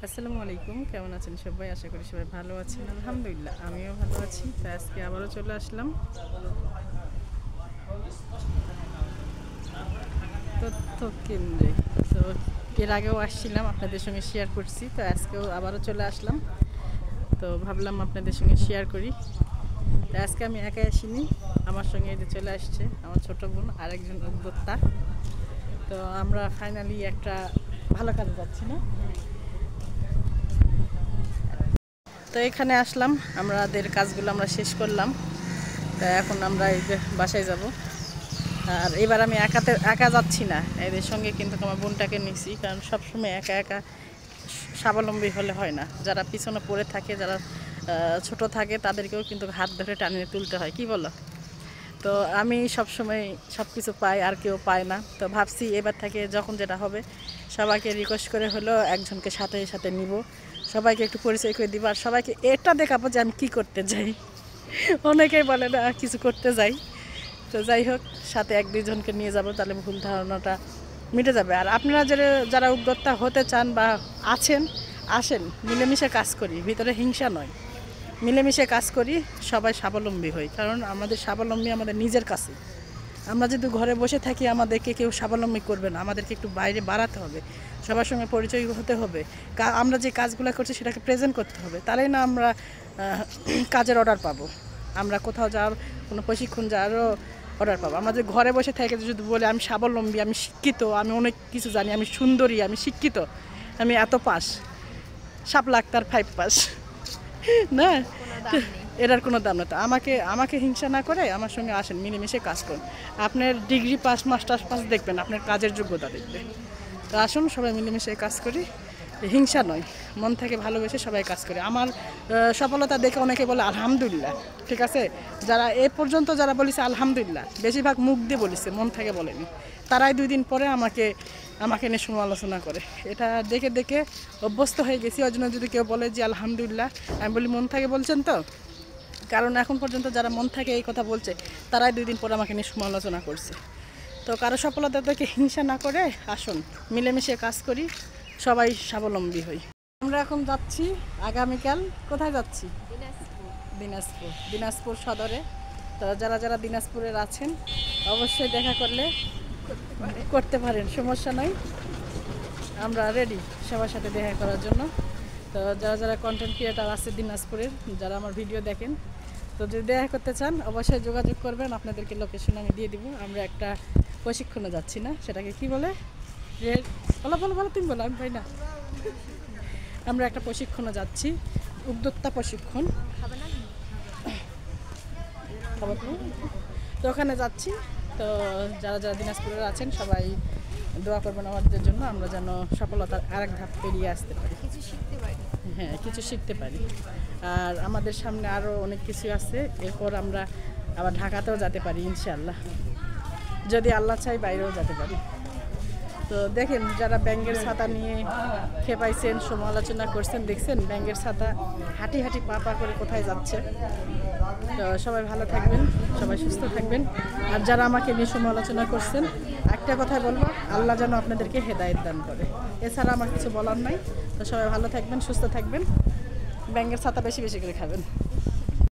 আসসালামু আলাইকুম, কেমন আছেন সবাই? আশা করি সবাই ভালো আছেন। আলহামদুলিল্লাহ আমিও ভালো আছি। তো আজকে আবারও চলে আসলাম তথ্য কেন্দ্রে। তো এর আগেও আসছিলাম, আপনাদের সঙ্গে শেয়ার করছি। তো আজকেও আবারও চলে আসলাম, তো ভাবলাম আপনাদের সঙ্গে শেয়ার করি। তো আজকে আমি একাই আসিনি, আমার সঙ্গে এতে চলে আসছে আমার ছোট বোন আর একজন উদ্যোক্তা। তো আমরা ফাইনালি একটা ভালো কাজে যাচ্ছি না। তো এখানে আসলাম, আমাদের কাজগুলো আমরা শেষ করলাম। তো এখন আমরা এই যে বাসায় যাব। আর এবার আমি একা যাচ্ছি না, এদের সঙ্গে কিন্তু আমার বোনটাকে নিছি, কারণ সবসময় একা একা স্বাবলম্বী হলে হয় না। যারা পিছনে পড়ে থাকে, যারা ছোট থাকে, তাদেরকেও কিন্তু হাত ধরে টানিয়ে তুলতে হয়, কি বলো? তো আমি সবসময় সব কিছু পাই, আর কেউ পায় না। তো ভাবছি এবার থেকে যখন যেটা হবে সবাইকে রিকোয়েস্ট করে হলেও একজনকে সাথে সাথে নিব, সবাইকে একটু পরিচয় করে দিব, আর সবাইকে এটা দেখাবো যে আমি কী করতে যাই। অনেকেই বলে না কিছু করতে যাই। তো যাই হোক, সাথে এক দুইজনকে নিয়ে যাব, তাহলে ভুল ধারণাটা মিটে যাবে। আর আপনারা যারা উদ্যোক্তা হতে চান বা আছেন, আসেন, মিলেমিশে কাজ করি, ভিতরে হিংসা নয়, মিলেমিশে কাজ করি, সবাই স্বাবলম্বী হই। কারণ আমাদের স্বাবলম্বী আমাদের নিজের কাছে। আমরা যদি ঘরে বসে থাকি, আমাদেরকে কেউ স্বাবলম্বী করবে না, আমাদেরকে একটু বাইরে বাড়াতে হবে, সবার সঙ্গে পরিচয় হতে হবে, আমরা যে কাজগুলো করছি সেটাকে প্রেজেন্ট করতে হবে, তাহলেই না আমরা কাজের অর্ডার পাবো, আমরা কোথাও যাওয়ার কোনো প্রশিক্ষণ যাওয়ারও অর্ডার পাবো। আমরা যদি ঘরে বসে থেকে যদি বলে আমি স্বাবলম্বী, আমি শিক্ষিত, আমি অনেক কিছু জানি, আমি সুন্দরী, আমি শিক্ষিত, আমি এত পাস, শাপলা আক্তার 5 পাস, না, এটার কোনো দাম না। তো আমাকে হিংসা না করে আমার সঙ্গে আসেন, মিলেমিশে কাজ করুন। আপনার ডিগ্রি পাস, মাস্টার্স পাস দেখবেন, আপনার কাজের যোগ্যতা দেখবেন। তো আসুন, সবাই মিলেমিশে কাজ করি, হিংসা নয়, মন থেকে ভালোবেসে সবাই কাজ করে। আমার সফলতা দেখে অনেকে বলে আলহামদুলিল্লাহ, ঠিক আছে। যারা এ পর্যন্ত যারা বলেছে আলহামদুলিল্লাহ, বেশিরভাগ মুখ দিয়ে বলেছে, মন থেকে বলেনি। তারাই 2 দিন পরে আমাকে নিয়ে সমালোচনা করে। এটা দেখে দেখে অভ্যস্ত হয়ে গেছি। ওই জন্য যদি কেউ বলে যে আলহামদুলিল্লাহ, আমি বলি মন থেকে বলছেন তো। কারণ এখন পর্যন্ত যারা মন থেকে এই কথা বলছে, তারাই 2 দিন পরে আমাকে নিয়ে সমালোচনা করছে। তো কারো সফলতা থেকে হিংসা না করে আসুন, মিলেমিশে কাজ করি, সবাই স্বাবলম্বী হই। আমরা এখন যাচ্ছি আগামীকাল, কোথায় যাচ্ছি? দিনাজপুর সদরে। তো যারা দিনাজপুরের আছেন অবশ্যই দেখা করতে পারেন, সমস্যা নাই, আমরা রেডি সবার সাথে দেখা করার জন্য। তো যারা কন্টেন্ট ক্রিয়েটার আছে দিনাজপুরের, যারা আমার ভিডিও দেখেন, তো যদি দেখা করতে চান অবশ্যই যোগাযোগ করবেন, আপনাদেরকে লোকেশন আমি দিয়ে দিব। আমরা একটা প্রশিক্ষণে যাচ্ছি, না সেটাকে কি বলে, বলো তুমি বলো, আমি ভাই না, আমরা একটা প্রশিক্ষণে যাচ্ছি, উদ্যোক্তা প্রশিক্ষণ। তো ওখানে যাচ্ছি। তো যারা দিনাজপুরের আছেন সবাই দোয়া করবেন আমাদের জন্য, আমরা যেন সফলতার আরেক ধাপ পেরিয়ে আসতে পারি, কিছু শিখতে পারি। আর আমাদের সামনে আরও অনেক কিছু আছে, এরপর আমরা আবার ঢাকাতেও যেতে পারি ইনশাআল্লাহ, যদি আল্লাহ চাই বাইরেও যেতে পারি। তো দেখেন, যারা ব্যাঙের ছাতা নিয়ে খেপাইছেন, সমালোচনা করছেন, দেখছেন ব্যাঙের ছাতা হাঁটি পা করে কোথায় যাচ্ছে। তো সবাই ভালো থাকবেন, সবাই সুস্থ থাকবেন। আর যারা আমাকে নিয়ে সমালোচনা করছেন, একটা কথাই বলবো, আল্লাহ যেন আপনাদেরকে হেদায়েত দান করে, এছাড়া আমার কিছু বলার নাই। তো সবাই ভালো থাকবেন, সুস্থ থাকবেন, ব্যাঙের ছাতা বেশি করে খাবেন।